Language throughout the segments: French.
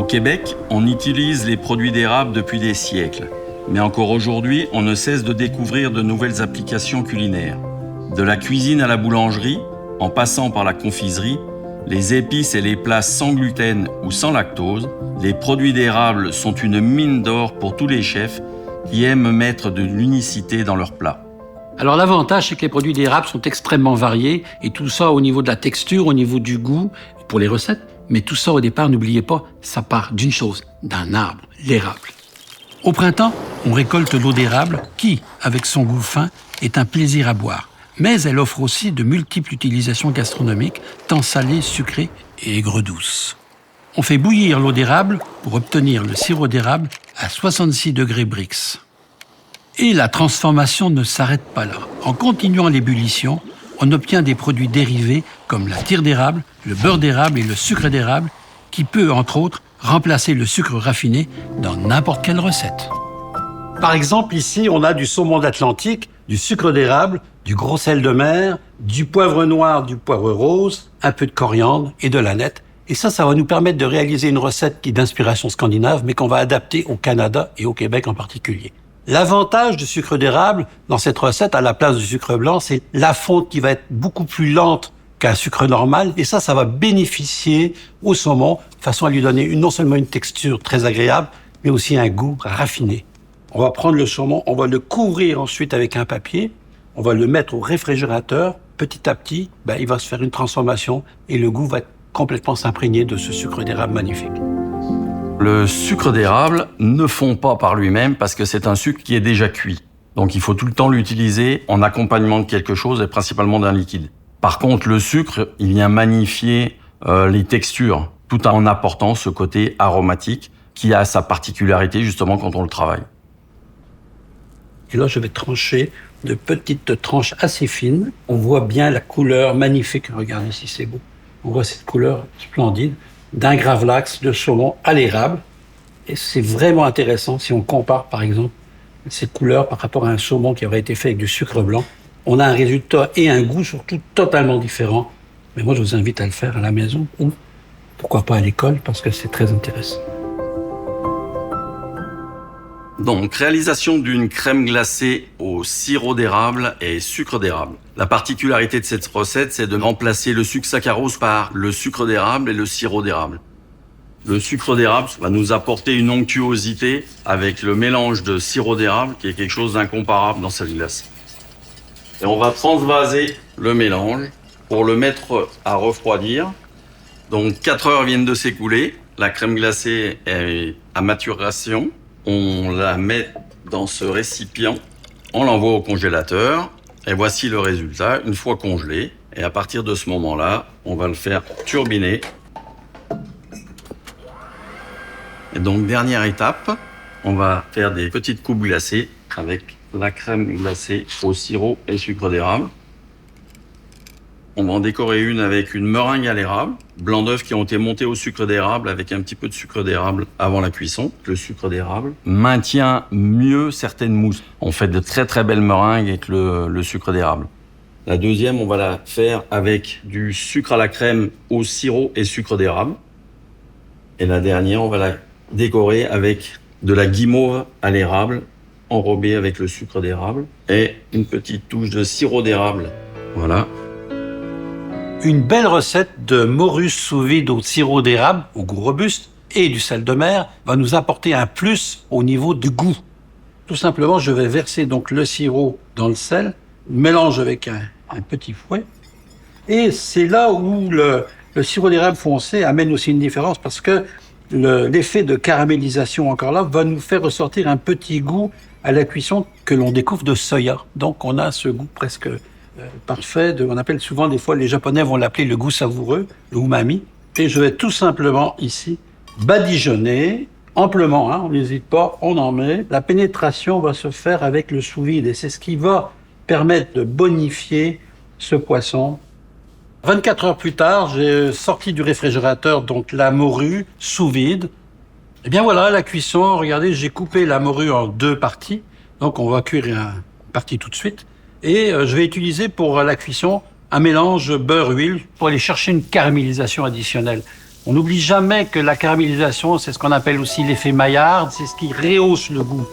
Québec, on utilise les produits d'érable depuis des siècles. Mais encore aujourd'hui, on ne cesse de découvrir de nouvelles applications culinaires. De la cuisine à la boulangerie, en passant par la confiserie, les épices et les plats sans gluten ou sans lactose, les produits d'érable sont une mine d'or pour tous les chefs qui aiment mettre de l'unicité dans leurs plats. Alors l'avantage, c'est que les produits d'érable sont extrêmement variés, et tout ça au niveau de la texture, au niveau du goût, pour les recettes. Mais tout ça, au départ, n'oubliez pas, ça part d'une chose, d'un arbre, l'érable. Au printemps, on récolte l'eau d'érable qui, avec son goût fin, est un plaisir à boire. Mais elle offre aussi de multiples utilisations gastronomiques, tant salées, sucrées et aigre-douces. On fait bouillir l'eau d'érable pour obtenir le sirop d'érable à 66 degrés Brix. Et la transformation ne s'arrête pas là. En continuant l'ébullition, on obtient des produits dérivés comme la tire d'érable, le beurre d'érable et le sucre d'érable, qui peut, entre autres, remplacer le sucre raffiné dans n'importe quelle recette. Par exemple, ici, on a du saumon d'Atlantique, du sucre d'érable, du gros sel de mer, du poivre noir, du poivre rose, un peu de coriandre et de l'aneth. Et ça va nous permettre de réaliser une recette qui est d'inspiration scandinave, mais qu'on va adapter au Canada et au Québec en particulier. L'avantage du sucre d'érable dans cette recette, à la place du sucre blanc, c'est la fonte qui va être beaucoup plus lente qu'un sucre normal. Et ça va bénéficier au saumon, de façon à lui donner non seulement une texture très agréable, mais aussi un goût raffiné. On va prendre le saumon, on va le couvrir ensuite avec un papier, on va le mettre au réfrigérateur. Petit à petit, il va se faire une transformation et le goût va complètement s'imprégner de ce sucre d'érable magnifique. Le sucre d'érable ne fond pas par lui-même parce que c'est un sucre qui est déjà cuit. Donc il faut tout le temps l'utiliser en accompagnement de quelque chose et principalement d'un liquide. Par contre, le sucre, il vient magnifier les textures tout en apportant ce côté aromatique qui a sa particularité justement quand on le travaille. Et là, je vais trancher de petites tranches assez fines. On voit bien la couleur magnifique. Regardez si c'est beau. On voit cette couleur splendide d'un gravlax de saumon à l'érable. Et c'est vraiment intéressant si on compare, par exemple, cette couleur par rapport à un saumon qui aurait été fait avec du sucre blanc. On a un résultat et un goût surtout totalement différent. Mais moi, je vous invite à le faire à la maison ou pourquoi pas à l'école parce que c'est très intéressant. Donc, réalisation d'une crème glacée au sirop d'érable et sucre d'érable. La particularité de cette recette, c'est de remplacer le sucre saccharose par le sucre d'érable et le sirop d'érable. Le sucre d'érable va nous apporter une onctuosité avec le mélange de sirop d'érable qui est quelque chose d'incomparable dans cette glace. Et on va transvaser le mélange pour le mettre à refroidir. Donc 4 heures viennent de s'écouler. La crème glacée est à maturation. On la met dans ce récipient, on l'envoie au congélateur et voici le résultat une fois congelé. Et à partir de ce moment-là, on va le faire turbiner. Et donc dernière étape, on va faire des petites coupes glacées avec la crème glacée au sirop et sucre d'érable. On va en décorer une avec une meringue à l'érable, blancs d'œufs qui ont été montés au sucre d'érable avec un petit peu de sucre d'érable avant la cuisson. Le sucre d'érable maintient mieux certaines mousses. On fait de très très belles meringues avec le sucre d'érable. La deuxième, on va la faire avec du sucre à la crème au sirop et sucre d'érable. Et la dernière, on va la décorer avec de la guimauve à l'érable, enrobée avec le sucre d'érable et une petite touche de sirop d'érable. Voilà. Une belle recette de morue sous vide au sirop d'érable, au goût robuste, et du sel de mer va nous apporter un plus au niveau du goût. Tout simplement, je vais verser donc le sirop dans le sel, mélange avec un petit fouet, et c'est là où le sirop d'érable foncé amène aussi une différence parce que l'effet de caramélisation encore là va nous faire ressortir un petit goût à la cuisson que l'on découvre de soya. Donc on a ce goût presque parfait, on appelle souvent des fois, les Japonais vont l'appeler le goût savoureux, le umami. Et je vais tout simplement ici badigeonner amplement, on n'hésite pas, on en met. La pénétration va se faire avec le sous-vide et c'est ce qui va permettre de bonifier ce poisson. 24 heures plus tard, j'ai sorti du réfrigérateur donc la morue sous vide. Et bien voilà, la cuisson, regardez, j'ai coupé la morue en 2 parties. Donc on va cuire une partie tout de suite. Et je vais utiliser pour la cuisson un mélange beurre-huile pour aller chercher une caramélisation additionnelle. On n'oublie jamais que la caramélisation, c'est ce qu'on appelle aussi l'effet Maillard, c'est ce qui rehausse le goût.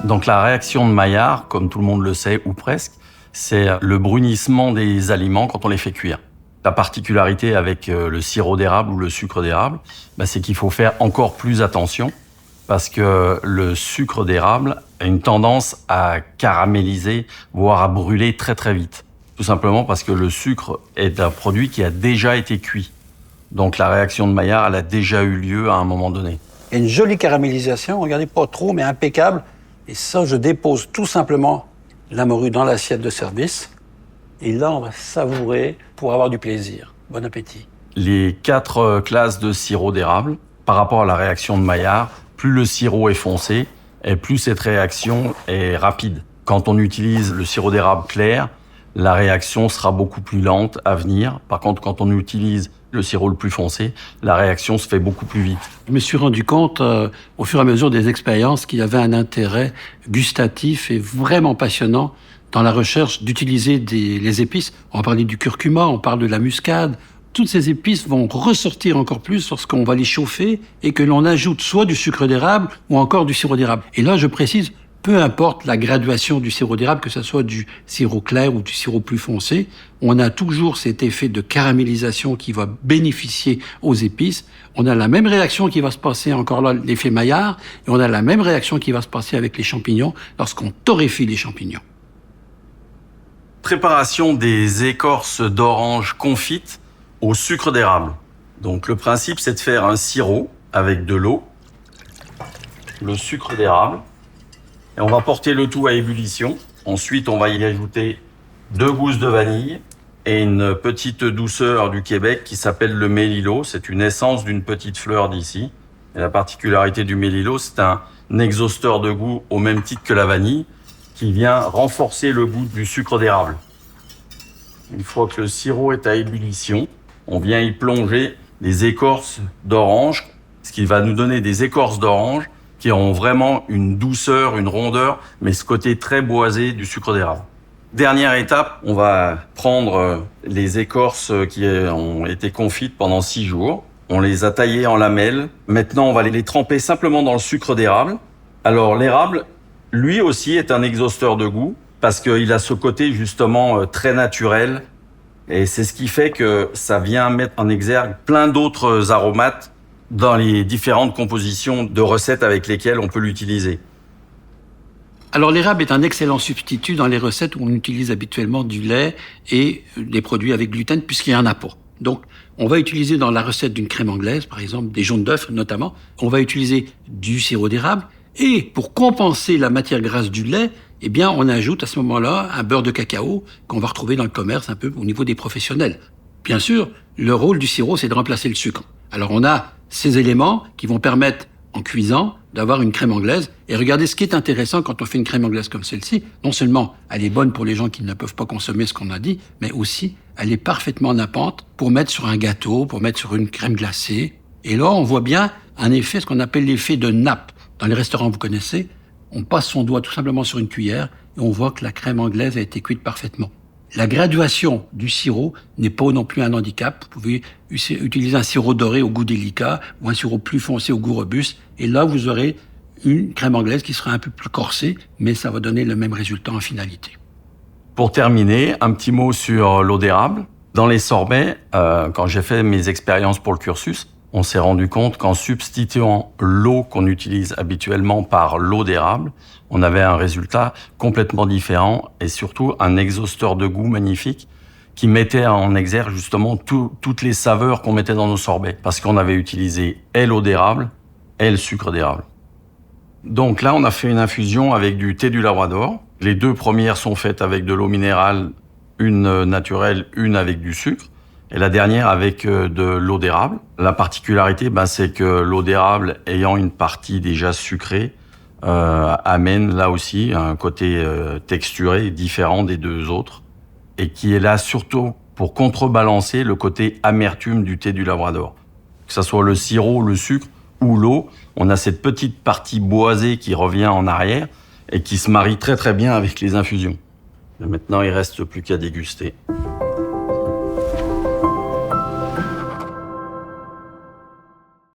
Donc la réaction de Maillard, comme tout le monde le sait, ou presque, c'est le brunissement des aliments quand on les fait cuire. La particularité avec le sirop d'érable ou le sucre d'érable, c'est qu'il faut faire encore plus attention parce que le sucre d'érable a une tendance à caraméliser, voire à brûler très très vite. Tout simplement parce que le sucre est un produit qui a déjà été cuit. Donc la réaction de Maillard, elle a déjà eu lieu à un moment donné. Il y a une jolie caramélisation, regardez pas trop, mais impeccable. Et ça, je dépose tout simplement la morue dans l'assiette de service. Et là, on va savourer pour avoir du plaisir. Bon appétit. Les 4 classes de sirop d'érable, par rapport à la réaction de Maillard, plus le sirop est foncé et plus cette réaction est rapide. Quand on utilise le sirop d'érable clair, la réaction sera beaucoup plus lente à venir. Par contre, quand on utilise le sirop le plus foncé, la réaction se fait beaucoup plus vite. Je me suis rendu compte, au fur et à mesure des expériences, qu'il y avait un intérêt gustatif et vraiment passionnant dans la recherche d'utiliser les épices. On va parler du curcuma, on parle de la muscade. Toutes ces épices vont ressortir encore plus lorsqu'on va les chauffer et que l'on ajoute soit du sucre d'érable ou encore du sirop d'érable. Et là, je précise, peu importe la graduation du sirop d'érable, que ce soit du sirop clair ou du sirop plus foncé, on a toujours cet effet de caramélisation qui va bénéficier aux épices. On a la même réaction qui va se passer, encore là, l'effet Maillard, et on a la même réaction qui va se passer avec les champignons lorsqu'on torréfie les champignons. Préparation des écorces d'orange confites au sucre d'érable. Donc le principe, c'est de faire un sirop avec de l'eau, le sucre d'érable, et on va porter le tout à ébullition. Ensuite, on va y ajouter 2 gousses de vanille et une petite douceur du Québec qui s'appelle le mélilo. C'est une essence d'une petite fleur d'ici. Et la particularité du mélilo, c'est un exhausteur de goût au même titre que la vanille qui vient renforcer le goût du sucre d'érable. Une fois que le sirop est à ébullition, on vient y plonger les écorces d'orange, ce qui va nous donner des écorces d'orange qui auront vraiment une douceur, une rondeur, mais ce côté très boisé du sucre d'érable. Dernière étape, on va prendre les écorces qui ont été confites pendant 6 jours. On les a taillées en lamelles. Maintenant, on va les tremper simplement dans le sucre d'érable. Alors, l'érable, lui aussi, est un exhausteur de goût parce qu'il a ce côté justement très naturel. Et c'est ce qui fait que ça vient mettre en exergue plein d'autres aromates dans les différentes compositions de recettes avec lesquelles on peut l'utiliser. Alors l'érable est un excellent substitut dans les recettes où on utilise habituellement du lait et des produits avec gluten puisqu'il n'y en a pas. Donc on va utiliser dans la recette d'une crème anglaise, par exemple, des jaunes d'œufs notamment, on va utiliser du sirop d'érable et pour compenser la matière grasse du lait, eh bien on ajoute à ce moment-là un beurre de cacao qu'on va retrouver dans le commerce un peu au niveau des professionnels. Bien sûr, le rôle du sirop, c'est de remplacer le sucre. Alors on a ces éléments qui vont permettre, en cuisant, d'avoir une crème anglaise. Et regardez ce qui est intéressant quand on fait une crème anglaise comme celle-ci. Non seulement elle est bonne pour les gens qui ne peuvent pas consommer ce qu'on a dit, mais aussi elle est parfaitement nappante pour mettre sur un gâteau, pour mettre sur une crème glacée. Et là, on voit bien un effet, ce qu'on appelle l'effet de nappe. Dans les restaurants, vous connaissez, on passe son doigt tout simplement sur une cuillère et on voit que la crème anglaise a été cuite parfaitement. La graduation du sirop n'est pas non plus un handicap. Vous pouvez utiliser un sirop doré au goût délicat ou un sirop plus foncé au goût robuste. Et là, vous aurez une crème anglaise qui sera un peu plus corsée, mais ça va donner le même résultat en finalité. Pour terminer, un petit mot sur l'eau d'érable. Dans les sorbets, quand j'ai fait mes expériences pour le cursus, on s'est rendu compte qu'en substituant l'eau qu'on utilise habituellement par l'eau d'érable, on avait un résultat complètement différent et surtout un exhausteur de goût magnifique qui mettait en exergue justement toutes les saveurs qu'on mettait dans nos sorbets parce qu'on avait utilisé et l'eau d'érable et le sucre d'érable. Donc là, on a fait une infusion avec du thé du Labrador. Les 2 premières sont faites avec de l'eau minérale, une naturelle, une avec du sucre. Et la dernière avec de l'eau d'érable. La particularité, c'est que l'eau d'érable, ayant une partie déjà sucrée, amène là aussi un côté texturé différent des 2 autres et qui est là surtout pour contrebalancer le côté amertume du thé du Labrador. Que ça soit le sirop, le sucre ou l'eau, on a cette petite partie boisée qui revient en arrière et qui se marie très très bien avec les infusions. Et maintenant, il reste plus qu'à déguster.